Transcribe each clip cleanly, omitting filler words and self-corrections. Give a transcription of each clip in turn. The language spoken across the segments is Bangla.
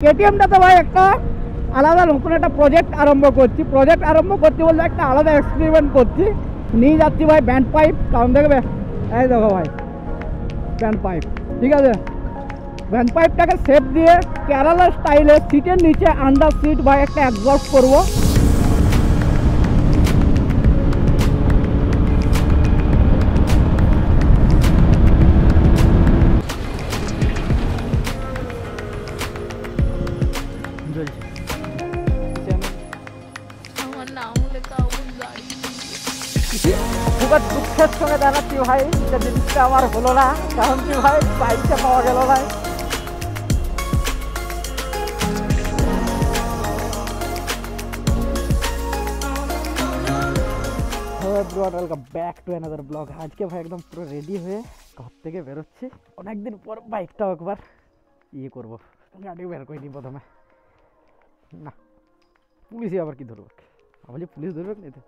কেটিএমটাতে ভাই একটা আলাদা নতুন একটা প্রজেক্ট আরম্ভ করছি বলতে একটা আলাদা এক্সপেরিমেন্ট করছি। নিয়ে যাচ্ছি ভাই ব্যান্ড পাইপ, কারণ দেখবে এই দেখো ভাই ব্যান্ড পাইপ, ঠিক আছে। ব্যান্ড পাইপটাকে শেপ দিয়ে কেরালা স্টাইলে সিটের নিচে আন্ডার সিট ভাই একটা অ্যাবজর্ব করবো। দুঃখের সঙ্গে জানাচ্ছি ভাই যে জিনিসটা আমার হলো না, কারণ কি ভাই বাইকটা পাওয়া গেল না। Welcome back to another blog. আজকে ভাই একদম পুরো রেডি হয়ে ঘর থেকে বেরোচ্ছি। অনেকদিন পর বাইকটাও একবার করবো, গাড়ি বের করিনি প্রথমে। না পুলিশই আবার কি ধরবে, আমার যে পুলিশ ধরবে না তো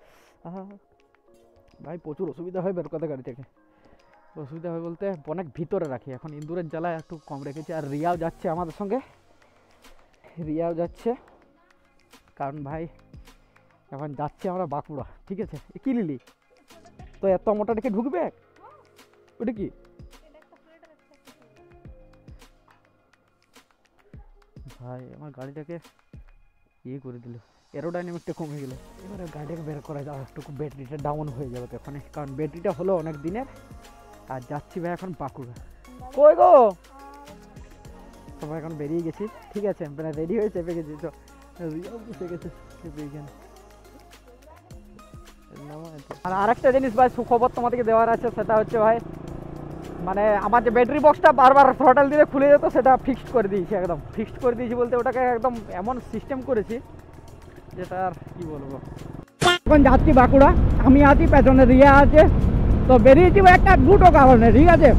ভাই প্রচুর অসুবিধা হয় বের করতে গাড়ি থেকে। অসুবিধা হয় বলতে অনেক ভিতরে রাখি, এখন ইন্দুরের জ্বালায় একটু কম রেখেছি। আর রিয়াও যাচ্ছে আমাদের সঙ্গে, কারণ ভাই এখন যাচ্ছি আমরা বাঁকুড়া, ঠিক আছে। কি লিলি তো এত মোটা রেখে ঢুকবে? ওটা কি ভাই আমার গাড়িটাকে করে দিল, এরোডাইনামিকটা কমে গেল। এবারে গাড়িটাকে বের করা যাবে, একটু ব্যাটারিটা ডাউন হয়ে যাবে তখন, কারণ ব্যাটারিটা হলো অনেক দিনের। আর যাচ্ছি ভাই এখন বাঁকুড়া। কই গো সবাই এখন বেরিয়ে গেছি, ঠিক আছে। মানে রেডি হয়ে চেপে গেছি, তো রিয়াও বসে গেছে চেপে এখানে। আর আরেকটা জিনিস ভাই সুখবর তোমাদেরকে দেওয়ার আছে, সেটা হচ্ছে ভাই মানে আমার যে ব্যাটারি বক্সটা বারবার থ্রটল দিলে খুলে যেত, সেটা ফিক্সড করে দিয়েছি। একদম ফিক্সড করে দিয়েছি বলতে ওটাকে একদম এমন সিস্টেম করেছি যেটা আর কি বলবো। এখন যাচ্ছি বাঁকুড়া, আমি আছি, পেছনে রিয়া আছে। তো বেরিয়েছি ভাই একটা দুটো কারণে, ঠিক আছে।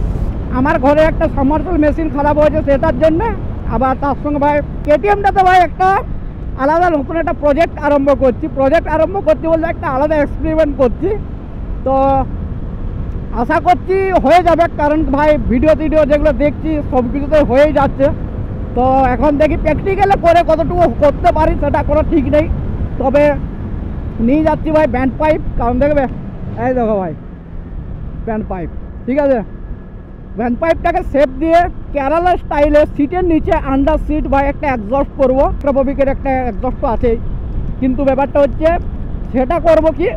আমার ঘরে একটা সাবমার্সিবল মেশিন খারাপ হয়েছে, সেটার জন্যে। আবার তার সঙ্গে ভাই কেটিএমটাতে ভাই একটা আলাদা নতুন একটা প্রজেক্ট আরম্ভ করছি বলতে একটা আলাদা এক্সপেরিমেন্ট করছি। তো আশা করছি হয়ে যাবে, কারণ ভাই ভিডিও যেগুলো দেখছি সব কিছুতে হয়েই যাচ্ছে। তো এখন দেখি প্র্যাকটিক্যালে করে কতটুকু করতে পারি সেটা কোনো ঠিক নেই। তবে নিয়ে যাচ্ছি ভাই ব্যান্ড পাইপ, কারণ দেখবে এই দেখো ভাই ব্যান্ড পাইপ, ঠিক আছে। ব্যান্ড পাইপটাকে শেপ দিয়ে কেরালা স্টাইলে সিটের নিচে আন্ডার সিট ভাই একটা অ্যাবজর্ব করবো। প্রববিকের একটা অ্যাবজর্ব তো আছেই, কিন্তু ব্যাপারটা হচ্ছে সেটা করব কি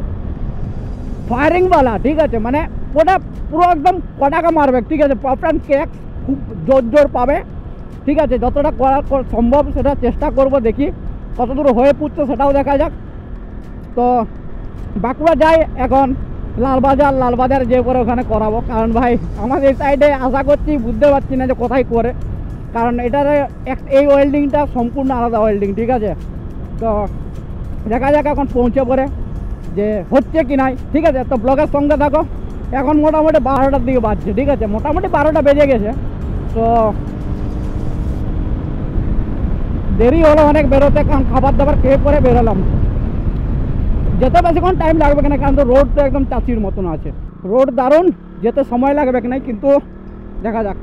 ফায়ারিংওয়ালা, ঠিক আছে। মানে ওটা পুরো একদম কটাকা মারবে, ঠিক আছে। প্রপার কেক খুব জোর পাবে, ঠিক আছে। যতটা করা সম্ভব সেটা চেষ্টা করব, দেখি কতদূর হয়ে পুড়ছে সেটাও দেখা যাক। তো বাঁকুড়া যাই এখন, লালবাজার যে করে ওখানে করাবো, কারণ ভাই আমাদের এই সাইডে আশা করছি বুঝতে পারছি না যে কোথায় করে, কারণ এটার এই ওয়েল্ডিংটা সম্পূর্ণ আলাদা ওয়েল্ডিং, ঠিক আছে। তো দেখা যাক এখন পৌঁছে পড়ে যে হচ্ছে কি নাই, ঠিক আছে। তো ব্লগের সঙ্গে থাকো। এখন মোটামুটি 12টার দিকে বাজছে, ঠিক আছে। মোটামুটি 12টা বেজে গেছে। তো দেরি হলো অনেক বেরোতে, কারণ খাবার দাবার খেয়ে পরে বেরোলাম। যেতে বেশিক্ষণ টাইম লাগবে কিনা, কারণ তো রোড তো একদম চাচির মতন আছে, রোড দারুণ, যেতে সময় লাগবে কিনা কিন্তু দেখা যাক।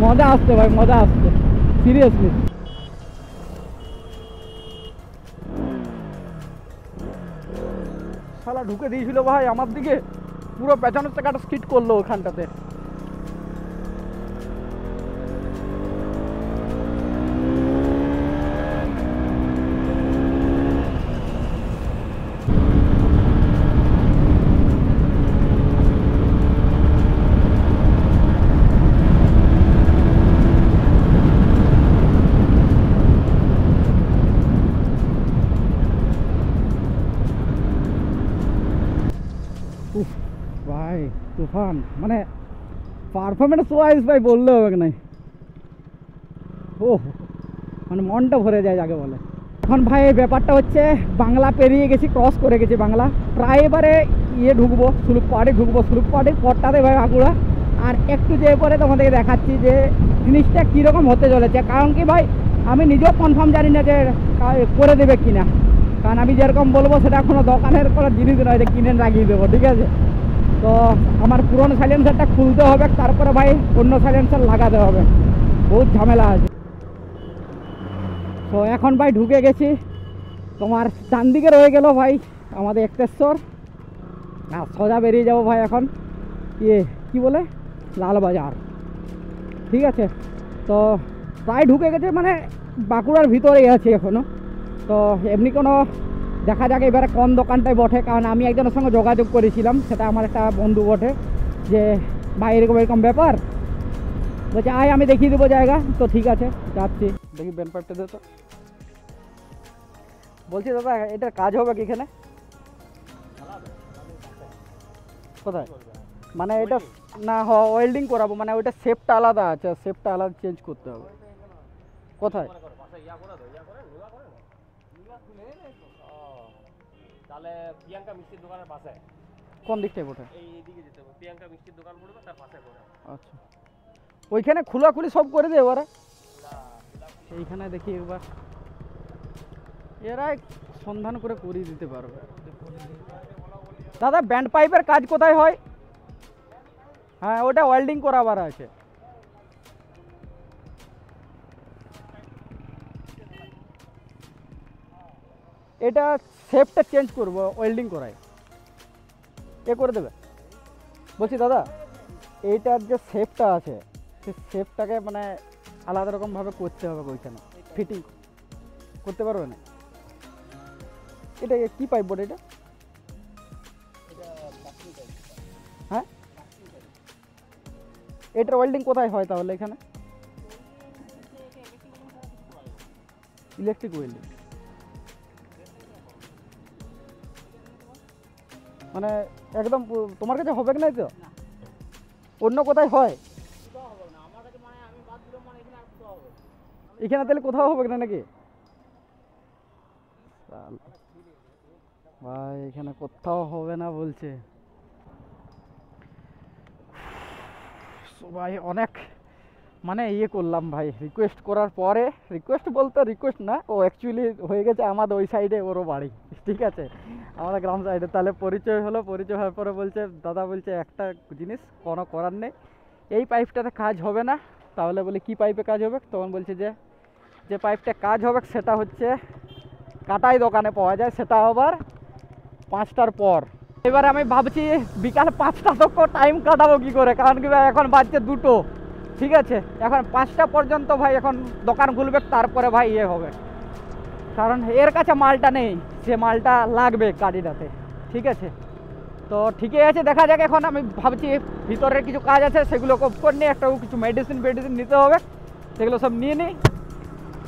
মজা আসছে ভাই, মজা আসছে সিরিয়াসলি। শালা ঢুকে দিয়েছিল ভাই আমার দিকে, পুরো পেছনের চাকাটা স্কিড করলো ওখানটাতে। ভাই তুফান, মানে পারফরমেন্স ওয়াইজ ভাই বললে হবে নাই। ও মানে মনটা ভরে যায় যাকে বলে। এখন ভাই এই ব্যাপারটা হচ্ছে বাংলা পেরিয়ে গেছি, ক্রস করে গেছি বাংলা, প্রায় এবারে ঢুকবো সুলুক পাহাড়ে, ঢুকবো সুলুক পাহাড়ের পরটাতে ভাই বাঁকুড়া। আর একটু যেয়ে পরে তোমাদেরকে দেখাচ্ছি যে জিনিসটা কীরকম হতে চলেছে, কারণ কি ভাই আমি নিজেও কনফার্ম জানি না যে করে দেবে কিনা, কারণ আমি যেরকম বলবো সেটা কোনো দোকানের কোনো জিনিস নয় যে কিনে লাগিয়ে দেবো, ঠিক আছে। তো আমার পুরনো সাইলেন্সারটা খুলতে হবে, তারপরে ভাই অন্য সাইলেন্সার লাগাতে হবে, বহুত ঝামেলা আছে। তো এখন ভাই ঢুকে গেছি, তোমার ডান দিকে রয়ে গেল ভাই আমাদের একটেশ্বর, আর সোজা বেরিয়ে যাবো ভাই এখন কি বলে লালবাজার, ঠিক আছে। তো প্রায় ঢুকে গেছে, মানে বাঁকুড়ার ভিতরেই আছে এখনও। তো এমনি কোনো দেখা যাক এবারে কোন দোকানটায় বটে, কারণ আমি একজনের সঙ্গে যোগাযোগ করেছিলাম, সেটা আমার একটা বন্ধু বটে, যে ভাই এরকম এরকম ব্যাপার, বলছে আয় আমি দেখিয়ে দেবো জায়গা। তো ঠিক আছে যাচ্ছি, দেখি ব্যান্ড পাইপটা দে তো। বলছি দাদা এটার কাজ হবে কি এখানে? কোথায়? মানে এটা না ওয়েল্ডিং করাবো, মানে ওইটা শেপটা আলাদা আছে, শেপটা আলাদা চেঞ্জ করতে হবে। কোথায়? তাহলে প্রিয়াঙ্কা মিষ্টির দোকানের পাশে। কোন দিকটায় ওঠে? এইদিকে যেতে হবে, প্রিয়াঙ্কা মিষ্টির দোকান পড়বে তার পাশে পড়ে। আচ্ছা, ওইখানে খোলাখুলি সব করে দেয় ওরা? এইখানে দেখি একবার, এরাই সন্ধান করে করিয়ে দিতে পারবে। দাদা ব্যান্ড পাইপের কাজ কোথায় হয়? হ্যাঁ ওটা ওয়েল্ডিং করাবার আছে। এটা শেপটা চেঞ্জ করবো, ওয়েল্ডিং করাই, এ করে দেবে। বলছি দাদা এইটার যে শেপটা আছে সেই শেপটাকে মানে আলাদা রকমভাবে করতে হবে, ওইখানে ফিটিং করতে পারবে না? এটা কি পাইপ বটে এটা? হ্যাঁ এটার ওয়েল্ডিং কোথায় হয় তাহলে? এখানে ইলেকট্রিক ওয়েল্ডিং, মানে একদম তোমার কাছে হবে না তো? অন্য কোথায় হয়? এখানে তাহলে কোথাও হবে না নাকি ভাই? এখানে কোথাও হবে না বলছে ভাই। অনেক মানে করলাম ভাই, রিকোয়েস্ট করার পরে, রিকোয়েস্ট বলতে রিকোয়েস্ট না, ও অ্যাকচুয়ালি হয়ে গেছে আমাদের ওই সাইডে, ওরও বাড়ি, ঠিক আছে, আমাদের গ্রাম সাইডে। তাহলে পরিচয় হলো, পরিচয় হওয়ার পরে বলছে দাদা বলছে একটা জিনিস কোনো করার নেই, এই পাইপটাতে কাজ হবে না। তাহলে বলে কি পাইপে কাজ হবে? তখন বলছে যে পাইপটা কাজ হবে সেটা হচ্ছে কাটাই দোকানে পাওয়া যায়, সেটা আবার 5টার পর। এবার আমি ভাবছি বিকাল 5টা তক টাইম কাটাবো কি করে, কারণ কি ভাই এখন বাজছে 2টো, ঠিক আছে, এখন 5টা পর্যন্ত ভাই এখন দোকান খুলবে, তারপরে ভাই হবে, কারণ এর কাছে মালটা নেই, সে মালটা লাগবে গাড়িটাতে, ঠিক আছে। তো ঠিকই আছে, দেখা যাক। এখন আমি ভাবছি ভিতরের কিছু কাজ আছে সেগুলো করে নিয়ে, একটা কিছু মেডিসিন নিতে হবে, সেগুলো সব নিয়ে নিই,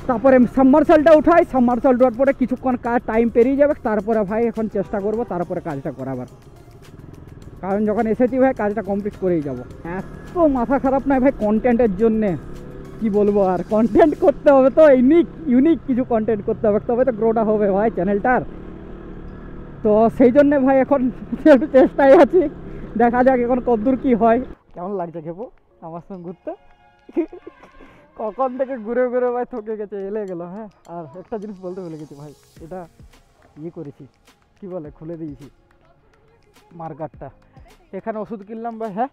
তারপরে সাবমার্সালটা উঠাই, সাবমার্সাল উঠার পরে কিছুক্ষণ কাজ টাইম পেরিয়ে যাবে, তারপরে ভাই এখন চেষ্টা করব তারপরে কাজটা করাবার, কারণ যখন এসেছি ভাই কাজটা কমপ্লিট করেই যাব। এত মাথা খারাপ নয় ভাই কন্টেন্টের জন্যে, কি বলবো, আর কন্টেন্ট করতে হবে তো, ইউনিক কিছু কন্টেন্ট করতে হবে, তবে তো গ্রোটা হবে ভাই চ্যানেলটার। তো সেই জন্যে ভাই এখন একটু চেষ্টায় আছি, দেখা যাক এখন কতদূর কি হয়। কেমন লাগছে খেপো আমার সঙ্গে ঘুরতে? কখন থেকে ঘুরে ঘুরে ভাই থকে গেছে, এলে গেল। হ্যাঁ, আর একটা জিনিস বলতে ভুলে গেছি ভাই, এটা করেছি, কি বলে, খুলে দিয়েছি মার্কারটা। এখানে ওষুধ কিনলাম ভাই। হ্যাঁ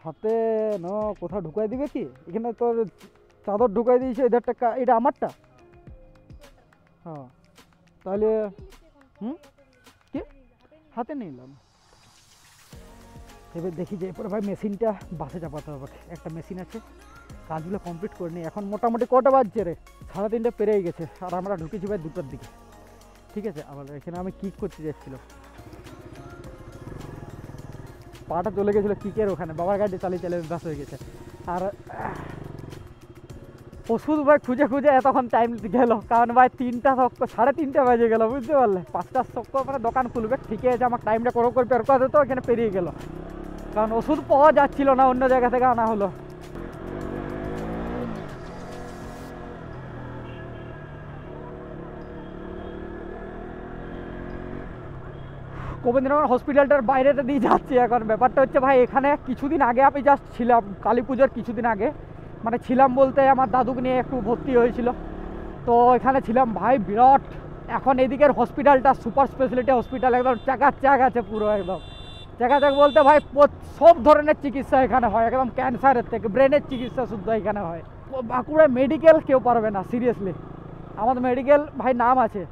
হাতে ন কোথাও ঢুকাই দিবে কি? এখানে তোর চাদর ঢুকাই দিয়েছে, এদের টাকা, এটা আমারটা। হ্যাঁ তাহলে কি হাতে নিলাম। এবার দেখি যে এরপরে ভাই মেশিনটা বাসে চাপাতে হবে, একটা মেশিন আছে, কাজগুলো কমপ্লিট করে নিই। এখন মোটামুটি কটা বাজছে রে? 3:30 পেরিয়ে গেছে, আর আমরা ঢুকেছি ভাই 2টার দিকে, ঠিক আছে। আবার এখানে আমি কিক করতে যাচ্ছিলাম, পাটা চলে গেছিলো কিকের ওখানে, বাবার গাড়ি চালিয়ে ব্যাস হয়ে গেছে। আর ওষুধ ভাই খুঁজে খুঁজে এতক্ষণ টাইম গেল, কারণ ভাই 3:30 বাজে গেল, বুঝতে পারলে। 5টার সক্কর মানে দোকান খুলবে, ঠিকই আছে, আমার টাইমটা করে বের করে তো এখানে পেরিয়ে গেল, কারণ ওষুধ পাওয়া যাচ্ছিল না, অন্য জায়গা থেকে আনা হলো। গোবিন্দনগর হসপিটালটার বাইরেটা দিয়ে যাচ্ছি এখন। ব্যাপারটা হচ্ছে ভাই এখানে কিছুদিন আগে আমি জাস্ট ছিলাম, কালী পুজোর কিছুদিন আগে, মানে ছিলাম বলতে আমার দাদুকে নিয়ে একটু ভর্তি হয়েছিল, তো এখানে ছিলাম ভাই বিরাট। এখন এদিকের হসপিটালটা সুপার স্পেশালিটি হসপিটাল, একদম চাকাচাক আছে পুরো, একদম চাকাচাক বলতে ভাই সব ধরনের চিকিৎসা এখানে হয়, একদম ক্যান্সারের থেকে ব্রেনের চিকিৎসা শুদ্ধ এখানে হয়। বাঁকুড়া মেডিকেল কেউ পারবে না সিরিয়াসলি, আমাদের মেডিকেল ভাই নাম আছে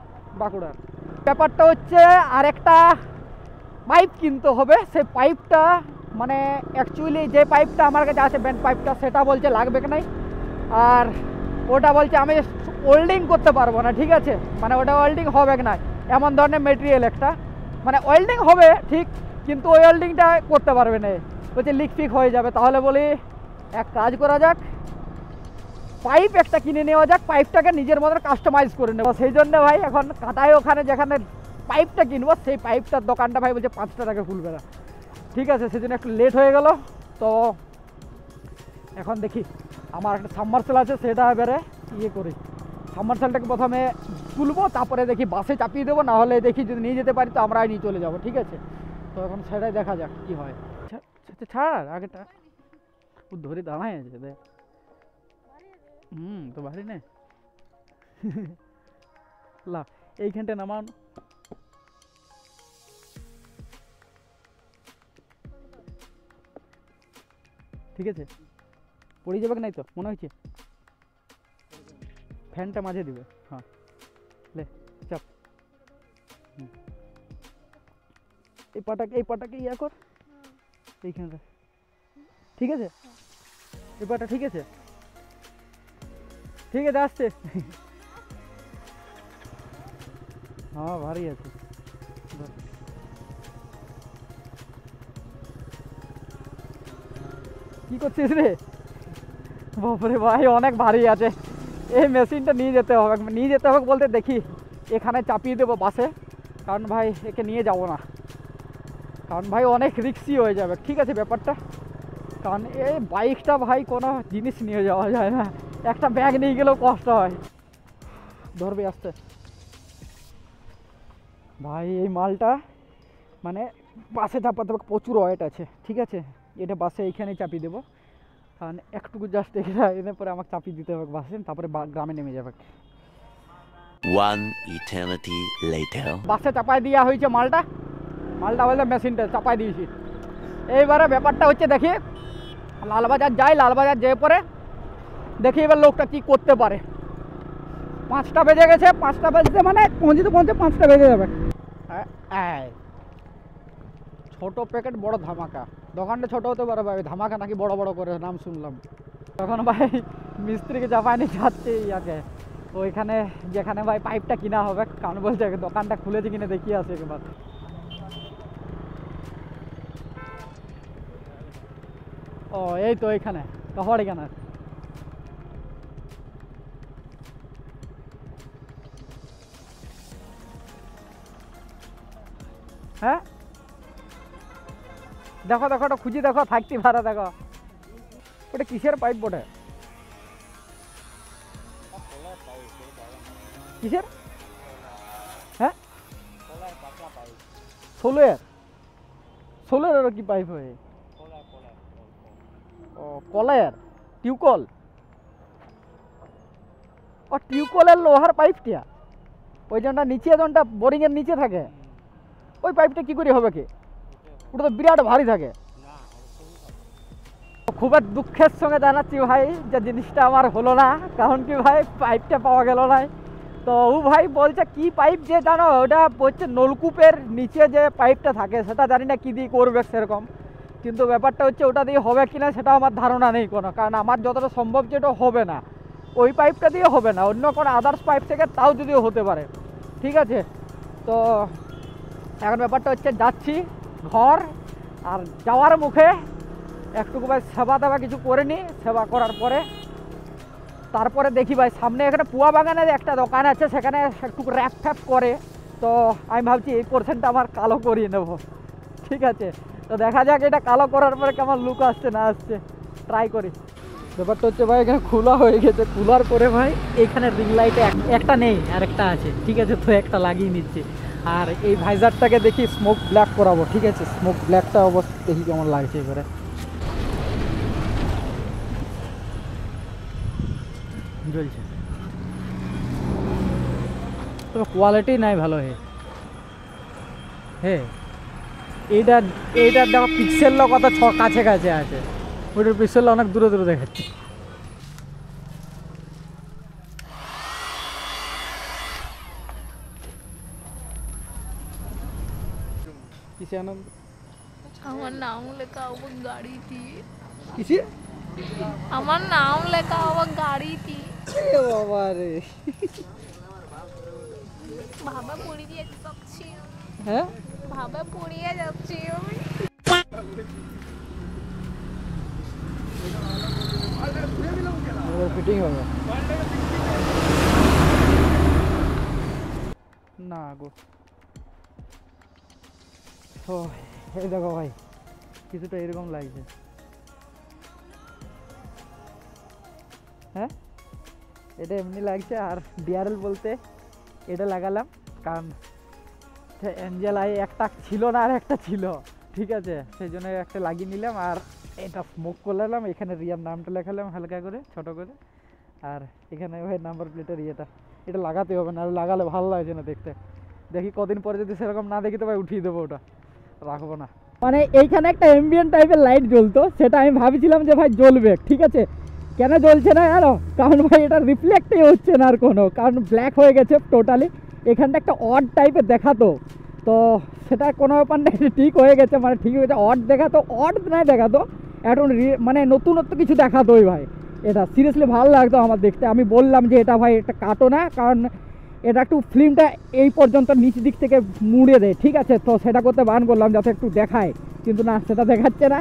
বাঁকুড়ার। ব্যাপারটা হচ্ছে আরেকটা পাইপ কিনতে হবে, সেই পাইপটা মানে অ্যাকচুয়ালি যে পাইপটা আমার কাছে আছে ব্যান্ড পাইপটা, সেটা বলছে লাগবে কি নাই, আর ওটা বলছে আমি ওয়েল্ডিং করতে পারবো না, ঠিক আছে, মানে ওটা ওয়েল্ডিং হবে না, এমন ধরনের মেটেরিয়াল একটা, মানে ওয়েল্ডিং হবে ঠিক কিন্তু ওই ওয়েল্ডিংটা করতে পারবে না, বলছে লিক ফিক হয়ে যাবে। তাহলে বলি এক কাজ করা যাক, পাইপ একটা কিনে নেওয়া যাক, পাইপটাকে নিজের মতন কাস্টমাইজ করে নেবো। সেই জন্য ভাই এখন কাটায় ওখানে যেখানে পাইপটা কিনবো সেই পাইপটার দোকানটা ভাই বলছে 5 টাকা খুলবে না, ঠিক আছে, সেজন্য একটু লেট হয়ে গেল। তো এখন দেখি আমার একটা সাবমার্সেল আছে, সেটা এবারে ইয়ে করি, সাবমার্সেলটাকে প্রথমে তুলবো, তারপরে দেখি বাসে চাপিয়ে দেবো, না হলে দেখি যদি নিয়ে যেতে পারি তো আমরা নিয়ে চলে যাবো, ঠিক আছে। তো এখন সেটাই দেখা যাক কী হয়। ছাড় আগেটা ও ধরে দাঁড়ায় আছে দেখ, তো ভারী নেই লা এইখানটা নামান, ঠিক আছে, পড়ে যাবে নাই তো মনে হচ্ছে, ফ্যানটা মাঝে দিবে, হ্যাঁ লে চাপ, এই পাটাকে ইয়া কর এইখানটা, ঠিক আছে, এই পাটা ঠিক আছে, ঠিক আছে আসছে হ্যাঁ ভারী আছে। কি করছিস রে? বাপরে ভাই অনেক ভারী আছে, এই মেশিনটা নিয়ে যেতে হবে বলতে দেখি এখানে চাপিয়ে দেবো বাসে, কারণ ভাই একে নিয়ে যাব না, কারণ ভাই অনেক রিস্কি হয়ে যাবে, ঠিক আছে ব্যাপারটা, কারণ এই বাইকটা ভাই কোনো জিনিস নিয়ে যাওয়া যায় না, একটা ব্যাগ নিয়ে গেলেও কষ্ট হয়। ধরবে আসতে ভাই, এই মালটা মানে বাসে চাপাতে হবে, প্রচুর ওয়েট আছে, ঠিক আছে, এটা বাসে এইখানে চাপিয়ে দেবো, কারণ একটুকু জাস্ট এনে পরে আমাকে চাপিয়ে দিতে হবে বাসে, তারপরে গ্রামে নেমে যাবে। One eternity later. বাসে চাপাই দেওয়া হয়েছে মালটা বলতে মেশিনটা চাপাই দিয়েছি। এইবারে ব্যাপারটা হচ্ছে দেখি লালবাজার যাই, লালবাজার যেয়ে পরে দেখি এবার লোকটা কি করতে পারে। 5টা বেজে গেছে, 5টা বেজতে মানে পৌঁছতে 5টা বেজে যাবে। ছোট প্যাকেট বড় ধামাকা, দোকানটা ছোট হতে পারে ভাই, ধামাকা নাকি বড় বড় করে নাম শুনলাম। তখন ভাই মিস্ত্রিকে চাপাই নিয়ে যাচ্ছে ইয়াকে ওইখানে যেখানে ভাই পাইপটা কিনা হবে, কারণ বলছে দোকানটা খুলেছে কিনে দেখিয়ে আসে একবার। ও এই তো এইখানে কাহড়ি কেনার, হ্যাঁ দেখো ওটা খুঁজি, দেখো থাকতে পারে, দেখো ওটা কিসের পাইপ বটে, কিসের, হ্যাঁ সোলের কি পাইপ হয়ে, ও কলের টিউকল, ও টিউকলের লোহার পাইপটা, ওই জনটা নিচে জনটা বোরিংয়ের নিচে থাকে, ওই পাইপটা কি করে হবে কি, ওটা তো বিরাট ভারী থাকে। খুব দুঃখের সঙ্গে জানাচ্ছি ভাই যে জিনিসটা আমার হলো না, কারণ কি ভাই পাইপটা পাওয়া গেল না। তো ও ভাই বলছে কি পাইপ যে জানো, ওটা হচ্ছে নলকূপের নিচে যে পাইপটা থাকে, সেটা জানি না কী দিয়ে করবে সেরকম, কিন্তু ব্যাপারটা হচ্ছে ওটা দিয়ে হবে কি না সেটা আমার ধারণা নেই কোনো, কারণ আমার যতটা সম্ভব যেটা হবে না, ওই পাইপটা দিয়ে হবে না, অন্য কোনো আদার্স পাইপ থেকে তাও যদিও হতে পারে, ঠিক আছে। তো এখন ব্যাপারটা হচ্ছে যাচ্ছি ঘর, আর যাওয়ার মুখে একটুকু ভাই সেবা দেওয়া কিছু করে নিই, সেবা করার পরে তারপরে দেখি ভাই সামনে এখানে পুয়া বাগানের একটা দোকান আছে, সেখানে একটু র্যাপ ফ্যাপ করে, তো আমি ভাবছি এই পোর্শনটা আমার কালো করিয়ে নেব, ঠিক আছে। তো দেখা যাক এটা কালো করার পরে কেমন লুক আসছে না আসছে, ট্রাই করি। ব্যাপারটা হচ্ছে ভাই এখানে খোলা হয়ে গেছে, খোলার পরে ভাই এখানে রিং লাইটে একটা নেই আর একটা আছে, ঠিক আছে, তো একটা লাগিয়ে নিচ্ছি। আর এই ভাইজারটাকে দেখি স্মোক ব্ল্যাক করাবো, ঠিক আছে? স্মোক ব্ল্যাকটা অবশ্য দেখি কেমন লাগছে এবারে। জ্বলছে, তবে কোয়ালিটি নাই ভালো। এইটার দেখো পিক্সেলটা কত কাছে কাছে আছে, ওইটার পিক্সেলটা অনেক দূরে দূরে দেখাচ্ছে। কিসে আনন্দ? আমার নাম লেখা আমার গাড়ি थी। কিসে? আমার নাম লেখা আমার গাড়ি थी। এ বাবা রে, ভাবে পড়িয়ে যাচ্ছি, হ্যাঁ ভাবে পড়িয়ে যাচ্ছি আমি। ফিটিং হবে না গো। ও এই দেখো ভাই, কিছুটা এরকম লাগছে। হ্যাঁ, এটা এমনি লাগছে। আর ডিআরএল বলতে এটা লাগালাম কারণ এঞ্জেল আই একটা ছিল না, আর একটা ছিল, ঠিক আছে? সেই জন্য একটা লাগিয়ে নিলাম। আর এটা স্মোক করলাম, এখানে রিয়ার নামটা লেখালাম হালকা করে, ছোট করে। আর এখানে ভাই নাম্বার প্লেটের এটা লাগাতে হবে না, আর লাগালে ভালো লাগছে না দেখতে। দেখি কদিন পরে যদি সেরকম না দেখি তো ভাই উঠিয়ে দেবো, ওটা রাখবো না। মানে এইখানে একটা অ্যাম্বিয়েন্ট টাইপের লাইট জ্বলতো, সেটা আমি ভাবছিলাম যে ভাই জ্বলবে, ঠিক আছে? কেন জ্বলছে না জানো? কারণ ভাই এটা রিফ্লেক্টই হচ্ছে না আর কোনো, কারণ ব্ল্যাক হয়ে গেছে টোটালি। এখানটা একটা অড টাইপের দেখাতো, তো সেটা কোনো ব্যাপার না, ঠিক হয়ে গেছে, মানে ঠিক হয়ে গেছে। অড দেখাতো, অড নাই দেখাতো, এখন মানে নতুনত্ব কিছু দেখাতোই ভাই। এটা সিরিয়াসলি ভালো লাগতো আমার দেখতে। আমি বললাম যে এটা ভাই একটা কাটো না, কারণ এটা একটু ফিল্মটা এই পর্যন্ত নিচ দিক থেকে মুড়ে দেয়, ঠিক আছে? তো সেটা করতে বারণ করলাম যাতে একটু দেখায়, কিন্তু না, সেটা দেখাচ্ছে না,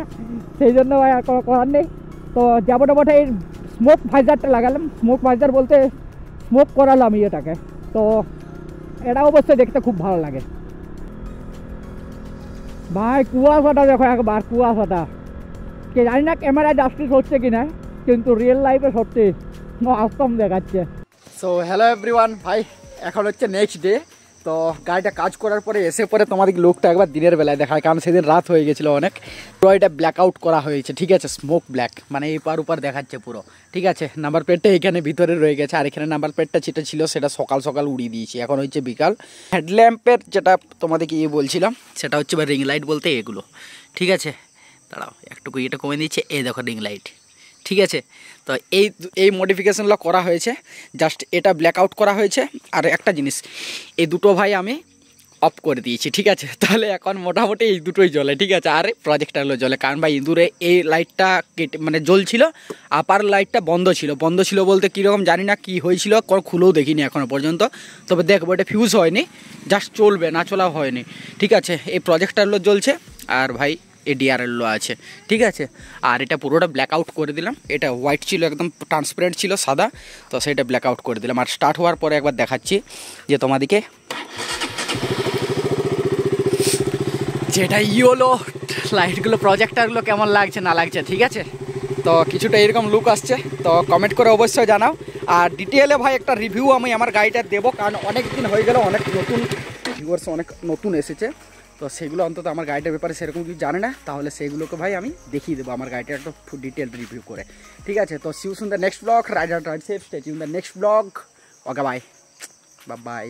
সেই জন্য ভাই আর কোনো করার নেই। তো যাবোটা বটে এই স্মোক ভাইজারটা লাগালাম। স্মোক ভাইজার বলতে স্মোক করালাম এটাকে, তো এটা অবশ্যই দেখতে খুব ভালো লাগে ভাই। কুয়াশাটা দেখো একবার, কুয়াশাটা কে জানি না ক্যামেরায় জাস্টিস হচ্ছে কি না, কিন্তু রিয়েল লাইফে সত্যি আস্তম দেখাচ্ছে। সো হ্যালো এভরিওয়ান ভাই, এখন হচ্ছে নেক্সট ডে। তো গাড়িটা কাজ করার পরে এসে পরে তোমাদের লোকটা একবার দিনের বেলায় দেখায়, কারণ সেদিন রাত হয়ে গেছিলো অনেক। পুরো এটা ব্ল্যাক আউট করা হয়েছে, ঠিক আছে? স্মোক ব্ল্যাক, মানে এপার ওপার দেখাচ্ছে পুরো, ঠিক আছে? নাম্বার প্লেটটা এখানে ভিতরে রয়ে গেছে, আর এখানে নাম্বার প্লেটটা যেটা ছিল সেটা সকাল সকাল উড়িয়ে দিয়েছি, এখন হচ্ছে বিকাল। হেডল্যাম্পের যেটা তোমাদেরকে বলছিলাম, সেটা হচ্ছে বা রিং লাইট বলতে এগুলো, ঠিক আছে? দাঁড়াও একটুকু এটা কমে দিচ্ছে, এই দেখো রিং লাইট, ঠিক আছে? তো এই মডিফিকেশনগুলো করা হয়েছে, জাস্ট এটা ব্ল্যাক আউট করা হয়েছে। আর একটা জিনিস, এই দুটো ভাই আমি অফ করে দিয়েছি, ঠিক আছে? তাহলে এখন মোটামুটি এই দুটোই জ্বলে, ঠিক আছে? আর প্রজেক্টারগুলো জ্বলে, কারণ ভাই ইঁদুরে এই লাইটটা কেটে মানে জ্বলছিল, আপার লাইটটা বন্ধ ছিল বলতে কীরকম জানি না কী হয়েছিল, খুলেও দেখিনি এখনও পর্যন্ত। তবে দেখবো, এটা ফিউজ হয়নি, জাস্ট চলবে, না চলাও হয়নি, ঠিক আছে? এই প্রজেক্টারগুলো জ্বলছে, আর ভাই এই ডিআরএলও আছে, ঠিক আছে? আর এটা পুরোটা ব্ল্যাক আউট করে দিলাম। এটা হোয়াইট ছিল, একদম ট্রান্সপারেন্ট ছিল, সাদা, তো সেটা ব্ল্যাক আউট করে দিলাম। আর স্টার্ট হওয়ার পরে একবার দেখাচ্ছি যে তোমাদেরকে যেটা ইয়েলো লাইটগুলো, প্রজেক্টারগুলো কেমন লাগছে না লাগছে, ঠিক আছে? তো কিছুটা এরকম লুক আসছে, তো কমেন্ট করে অবশ্যই জানাও। আর ডিটেলে ভাই একটা রিভিউ আমি আমার গাড়িটা দেবো, কারণ অনেক দিন হয়ে গেল, অনেক নতুন ভিউয়ার্স অনেক নতুন এসেছে, তো সেগুলো অন্তত আমার গাড়িটার ব্যাপারে সেরকম কিছু জানে না, তাহলে সেগুলোকে ভাই আমি দেখিয়ে দেবো আমার গাড়িটা একটা ফুল ডিটেল রিভিউ করে, ঠিক আছে? তো see you soon the next blog, ride safe, stay tune the next blog. Okay bye by.